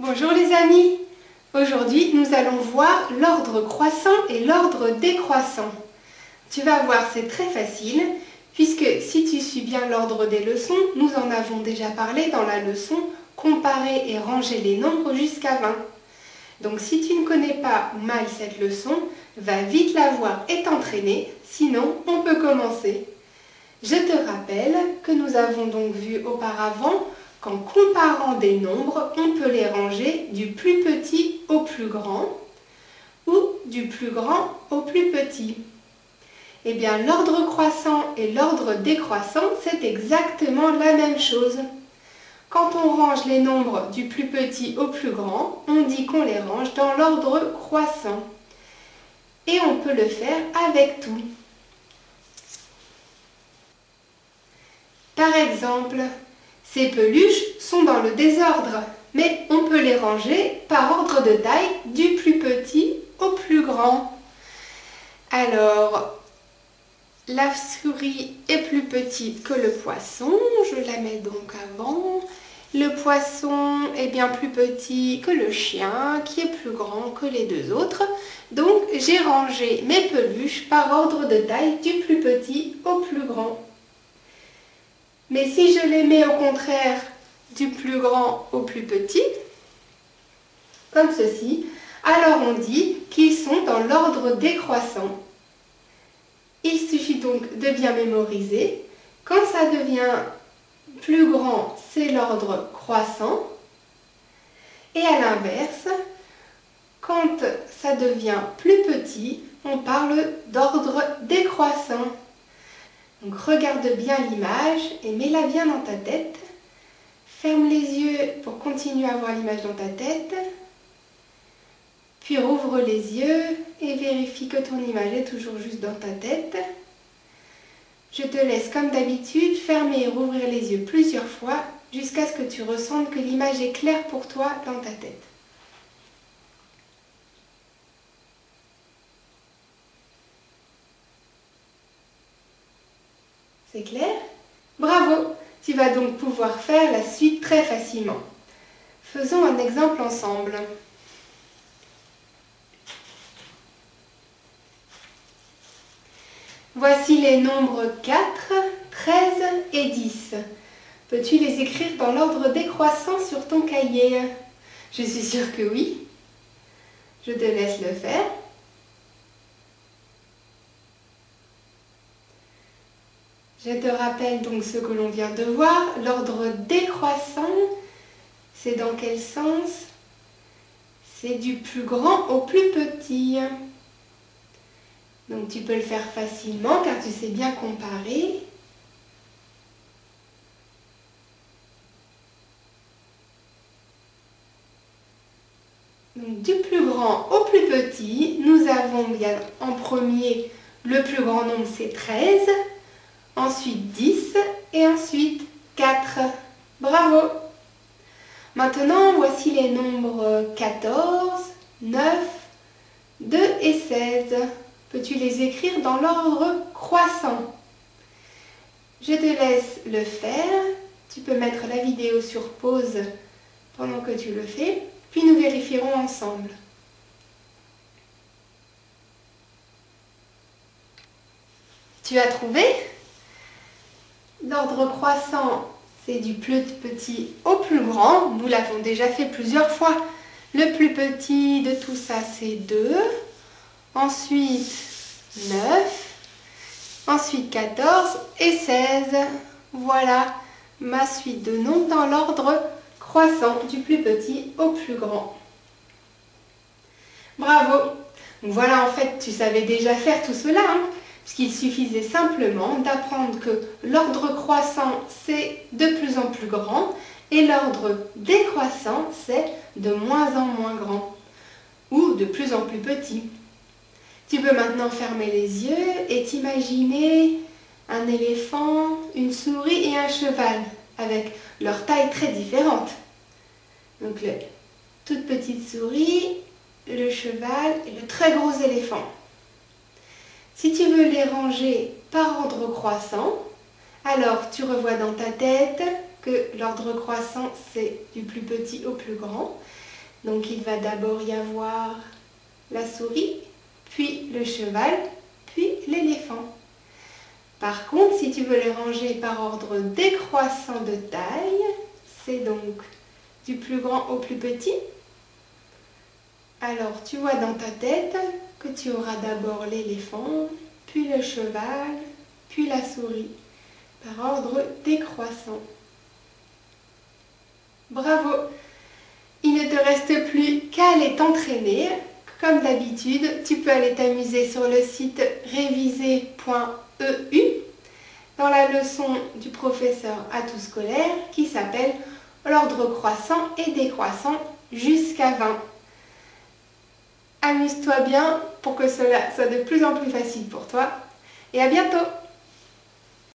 Bonjour les amis! Aujourd'hui, nous allons voir l'ordre croissant et l'ordre décroissant. Tu vas voir, c'est très facile, puisque si tu suis bien l'ordre des leçons, nous en avons déjà parlé dans la leçon « Comparer et ranger les nombres jusqu'à 20 ». Donc si tu ne connais pas mal cette leçon, va vite la voir et t'entraîner, sinon on peut commencer. Je te rappelle que nous avons donc vu auparavant qu'en comparant des nombres, on peut les ranger du plus petit au plus grand ou du plus grand au plus petit. Eh bien, l'ordre croissant et l'ordre décroissant, c'est exactement la même chose. Quand on range les nombres du plus petit au plus grand, on dit qu'on les range dans l'ordre croissant. Et on peut le faire avec tout. Par exemple, ces peluches sont dans le désordre, mais on peut les ranger par ordre de taille du plus petit au plus grand. Alors, la souris est plus petite que le poisson, je la mets donc avant. Le poisson est bien plus petit que le chien, qui est plus grand que les deux autres. Donc, j'ai rangé mes peluches par ordre de taille du plus petit au plus grand. Mais si je les mets au contraire du plus grand au plus petit, comme ceci, alors on dit qu'ils sont dans l'ordre décroissant. Il suffit donc de bien mémoriser. Quand ça devient plus grand, c'est l'ordre croissant. Et à l'inverse, quand ça devient plus petit, on parle d'ordre décroissant. Donc regarde bien l'image et mets-la bien dans ta tête. Ferme les yeux pour continuer à voir l'image dans ta tête. Puis rouvre les yeux et vérifie que ton image est toujours juste dans ta tête. Je te laisse comme d'habitude fermer et rouvrir les yeux plusieurs fois jusqu'à ce que tu ressentes que l'image est claire pour toi dans ta tête. C'est clair? Bravo! Tu vas donc pouvoir faire la suite très facilement. Faisons un exemple ensemble. Voici les nombres 4, 13 et 10. Peux-tu les écrire dans l'ordre décroissant sur ton cahier? Je suis sûre que oui. Je te laisse le faire. Je te rappelle donc ce que l'on vient de voir. L'ordre décroissant, c'est dans quel sens? C'est du plus grand au plus petit. Donc tu peux le faire facilement car tu sais bien comparer. Donc du plus grand au plus petit, nous avons bien en premier le plus grand nombre, c'est 13. Ensuite 10 et ensuite 4. Bravo! Maintenant, voici les nombres 14, 9, 2 et 16. Peux-tu les écrire dans l'ordre croissant? Je te laisse le faire. Tu peux mettre la vidéo sur pause pendant que tu le fais, puis nous vérifierons ensemble. Tu as trouvé? L'ordre croissant, c'est du plus petit au plus grand. Nous l'avons déjà fait plusieurs fois. Le plus petit de tout ça, c'est 2. Ensuite, 9. Ensuite, 14 et 16. Voilà ma suite de nombres dans l'ordre croissant, du plus petit au plus grand. Bravo! Voilà, en fait, tu savais déjà faire tout cela, hein? Puisqu'il suffisait simplement d'apprendre que l'ordre croissant, c'est de plus en plus grand et l'ordre décroissant, c'est de moins en moins grand ou de plus en plus petit. Tu peux maintenant fermer les yeux et t'imaginer un éléphant, une souris et un cheval avec leur taille très différente. Donc la toute petite souris, le cheval et le très gros éléphant. Si tu veux les ranger par ordre croissant, alors tu revois dans ta tête que l'ordre croissant c'est du plus petit au plus grand Donc il va d'abord y avoir la souris, puis le cheval, puis l'éléphant. Par contre, si tu veux les ranger par ordre décroissant de taille, c'est donc du plus grand au plus petit. Alors tu vois dans ta tête que tu auras d'abord l'éléphant, puis le cheval, puis la souris, par ordre décroissant. Bravo! Il ne te reste plus qu'à aller t'entraîner. Comme d'habitude, tu peux aller t'amuser sur le site réviser.eu dans la leçon du professeur à tout scolaire qui s'appelle l'ordre croissant et décroissant jusqu'à 20. Amuse-toi bien pour que cela soit de plus en plus facile pour toi et à bientôt!